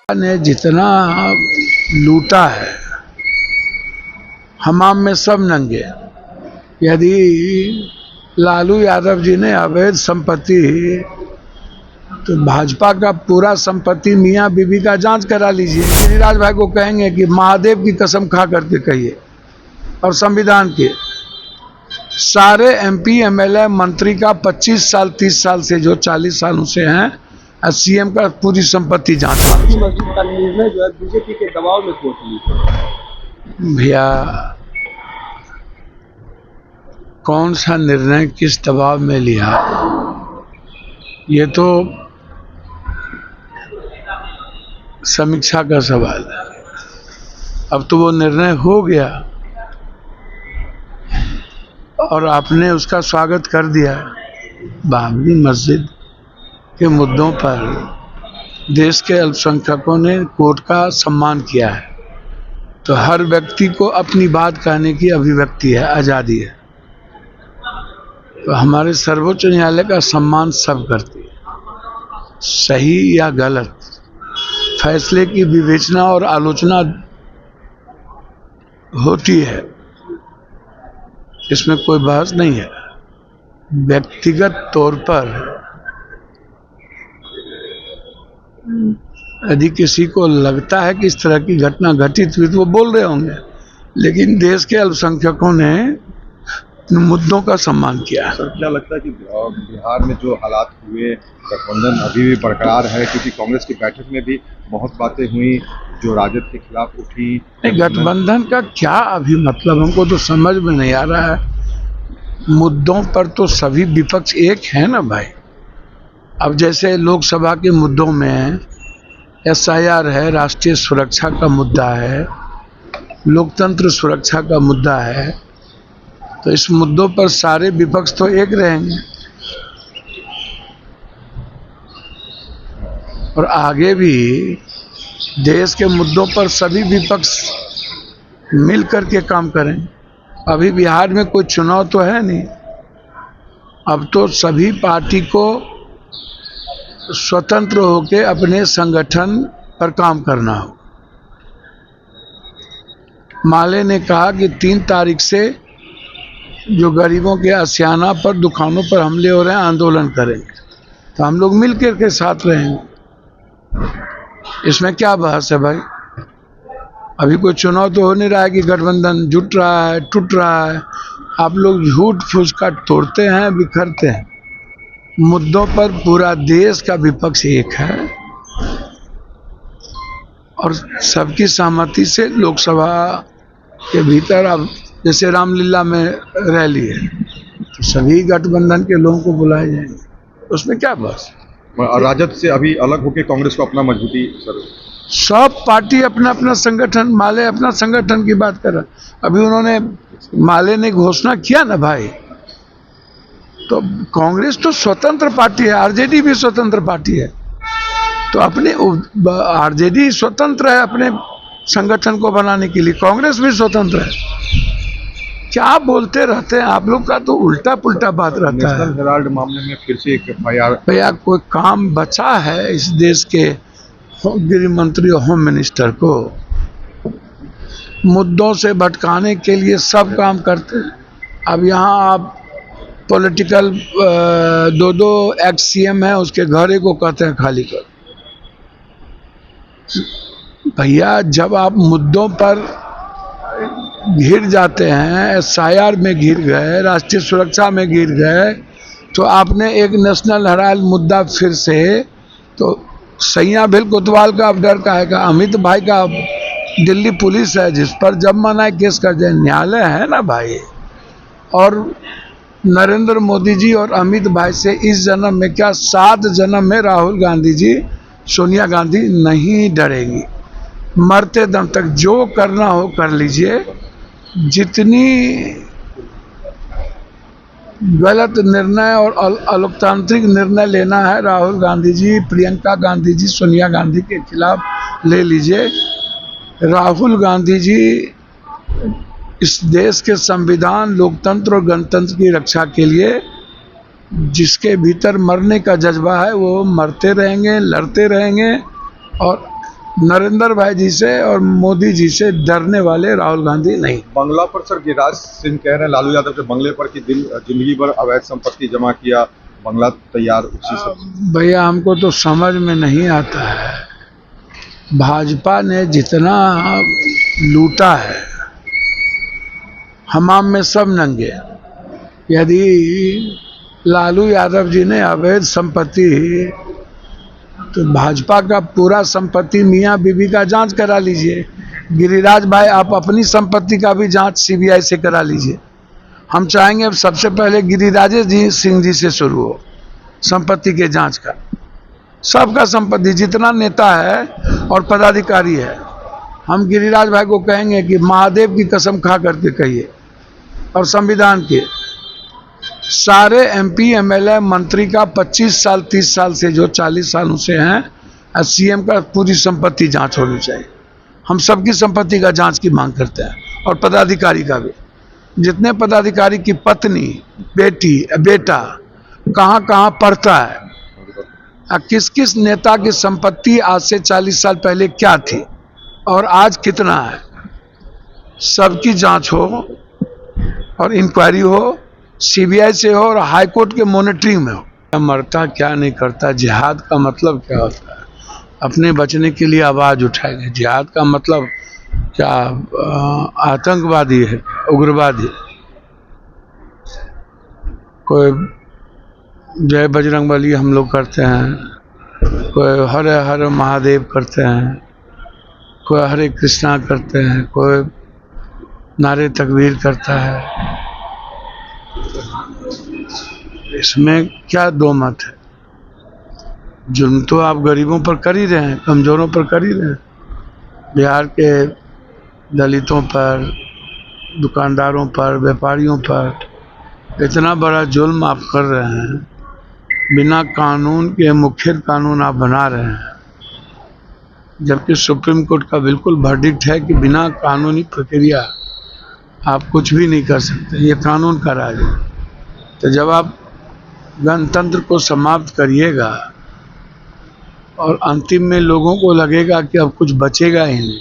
ने जितना लूटा है, हमाम में सब नंगे। यदि लालू यादव जी ने अवैध संपत्ति, तो भाजपा का पूरा संपत्ति मियाँ बीबी का जांच करा लीजिए। गिरिराज भाई को कहेंगे कि महादेव की कसम खा करके कहिए, और संविधान के सारे एमपी एमएलए मंत्री का 25 साल 30 साल से जो 40 सालों से हैं, सीएम का पूरी संपत्ति जांच। मस्जिद का निर्णय जो है बीजेपी के दबाव में कोर्ट ली। भैया, कौन सा निर्णय किस दबाव में लिया, ये तो समीक्षा का सवाल है। अब तो वो निर्णय हो गया और आपने उसका स्वागत कर दिया। बाबरी मस्जिद के मुद्दों पर देश के अल्पसंख्यकों ने कोर्ट का सम्मान किया है, तो हर व्यक्ति को अपनी बात कहने की अभिव्यक्ति है, आज़ादी है। तो हमारे सर्वोच्च न्यायालय का सम्मान सब करती है। सही या गलत फैसले की विवेचना और आलोचना होती है, इसमें कोई बहस नहीं है। व्यक्तिगत तौर पर यदि किसी को लगता है कि इस तरह की घटना घटित हुई तो वो बोल रहे होंगे, लेकिन देश के अल्पसंख्यकों ने मुद्दों का सम्मान किया। सर, क्या लगता है कि बिहार में जो हालात हुए, गठबंधन अभी भी बरकरार है? क्योंकि कांग्रेस की बैठक में भी बहुत बातें हुई जो राजद के खिलाफ उठी। गठबंधन का क्या अभी मतलब, हमको तो समझ में नहीं आ रहा है। मुद्दों पर तो सभी विपक्ष एक है ना भाई। अब जैसे लोकसभा के मुद्दों में एसआईआर है, राष्ट्रीय सुरक्षा का मुद्दा है, लोकतंत्र सुरक्षा का मुद्दा है, तो इस मुद्दों पर सारे विपक्ष तो एक रहेंगे। और आगे भी देश के मुद्दों पर सभी विपक्ष मिल करके काम करें। अभी बिहार में कोई चुनाव तो है नहीं, अब तो सभी पार्टी को स्वतंत्र होकर अपने संगठन पर काम करना हो। माले ने कहा कि 3 तारीख से जो गरीबों के आशियाना पर, दुकानों पर हमले हो रहे हैं, आंदोलन करेंगे, तो हम लोग मिलकर के साथ रहेंगे। इसमें क्या बहस है भाई। अभी कोई चुनाव तो हो नहीं रहा है कि गठबंधन जुट रहा है, टूट रहा है। आप लोग झूठ फूस का तोड़ते हैं, बिखरते हैं। मुद्दों पर पूरा देश का विपक्ष एक है और सबकी सहमति से लोकसभा के भीतर, अब जैसे रामलीला में रैली है तो सभी गठबंधन के लोगों को बुलाए जाएंगे, उसमें क्या बस। राजद से अभी अलग होकर कांग्रेस को अपना मजबूती, सर सब पार्टी अपना अपना संगठन, माले अपना संगठन की बात कर रहा। अभी उन्होंने, माले ने घोषणा किया ना भाई, तो कांग्रेस तो स्वतंत्र पार्टी है, आरजेडी भी स्वतंत्र पार्टी है, तो अपने आरजेडी स्वतंत्र है अपने संगठन को बनाने के लिए, कांग्रेस भी स्वतंत्र है। क्या बोलते रहते हैं आप लोग, का तो उल्टा पुल्टा बात रहता है। नेशनल हेराल्ड मामले में फिर से एक एफआईआर। भैया, कोई काम बचा है इस देश के गृह मंत्री और होम मिनिस्टर को? मुद्दों से भटकाने के लिए सब काम करते हैं। अब यहाँ आप पॉलिटिकल 2 एक्स सीएम है, उसके घरे को कहते हैं खाली कर। भैया, जब आप मुद्दों पर घिर जाते हैं, एसआईआर में घिर गए, राष्ट्रीय सुरक्षा में घिर गए, तो आपने एक नेशनल हेराल्ड मुद्दा फिर से, तो सैया भेल कोतवाल का अब डर का है का, अमित भाई का दिल्ली पुलिस है जिस पर जब मन आए केस कर जाए, न्यायालय है ना भाई। और नरेंद्र मोदी जी और अमित भाई से इस जन्म में क्या 7 जन्म में राहुल गांधी जी, सोनिया गांधी नहीं डरेंगी। मरते दम तक जो करना हो कर लीजिए। जितनी गलत निर्णय और अलोकतांत्रिक निर्णय लेना है राहुल गांधी जी, प्रियंका गांधी जी, सोनिया गांधी के खिलाफ ले लीजिए। राहुल गांधी जी इस देश के संविधान, लोकतंत्र और गणतंत्र की रक्षा के लिए जिसके भीतर मरने का जज्बा है वो मरते रहेंगे, लड़ते रहेंगे और नरेंद्र भाई जी से और मोदी जी से डरने वाले राहुल गांधी नहीं। बंगला पर सर गिरिराज सिंह कह रहे हैं लालू यादव के बंगले पर कि जिंदगी भर अवैध संपत्ति जमा किया, बंगला तैयार उसी से। भैया हमको तो समझ में नहीं आता है, भाजपा ने जितना लूटा है, हमाम में सब नंगे। यदि लालू यादव जी ने अवैध संपत्ति, तो भाजपा का पूरा संपत्ति मियाँ बीबी का जांच करा लीजिए। गिरिराज भाई आप अपनी संपत्ति का भी जांच सीबीआई से करा लीजिए। हम चाहेंगे सबसे पहले गिरिराज जी सिंह जी से शुरू हो संपत्ति के जांच का। सबका संपत्ति जितना नेता है और पदाधिकारी है, हम गिरिराज भाई को कहेंगे कि महादेव की कसम खा करके कहिए और संविधान के सारे एमपी एमएलए मंत्री का 25 साल 30 साल से जो 40 सालों से हैं, सीएम का पूरी संपत्ति जांच होनी चाहिए। हम सबकी संपत्ति का जांच की मांग करते हैं और पदाधिकारी का भी। जितने पदाधिकारी की पत्नी, बेटी, बेटा कहाँ कहाँ पढ़ता है, किस किस नेता की संपत्ति आज से 40 साल पहले क्या थी और आज कितना है, सबकी जांच हो और इंक्वायरी हो, सीबीआई से हो और हाईकोर्ट के मॉनिटरिंग में हो। क्या मरता क्या नहीं करता, जिहाद का मतलब क्या होता है, अपने बचने के लिए आवाज़ उठाएंगे। जिहाद का मतलब क्या आतंकवादी है, उग्रवादी। कोई जय बजरंगबली हम लोग करते हैं, कोई हर हर महादेव करते हैं, कोई हरे कृष्णा करते हैं, कोई नारे तकबीर करता है। इसमें क्या दो मत है। जुल्म तो आप गरीबों पर कर ही रहे हैं, कमजोरों पर कर ही रहे हैं। बिहार के दलितों पर, दुकानदारों पर, व्यापारियों पर इतना बड़ा जुल्म आप कर रहे हैं। बिना कानून के मुख्य कानून आप बना रहे हैं, जबकि सुप्रीम कोर्ट का बिल्कुल वर्डिक्ट है कि बिना कानूनी प्रक्रिया आप कुछ भी नहीं कर सकते, ये कानून का राज है। तो जब आप गणतंत्र को समाप्त करिएगा और अंतिम में लोगों को लगेगा कि अब कुछ बचेगा ही नहीं,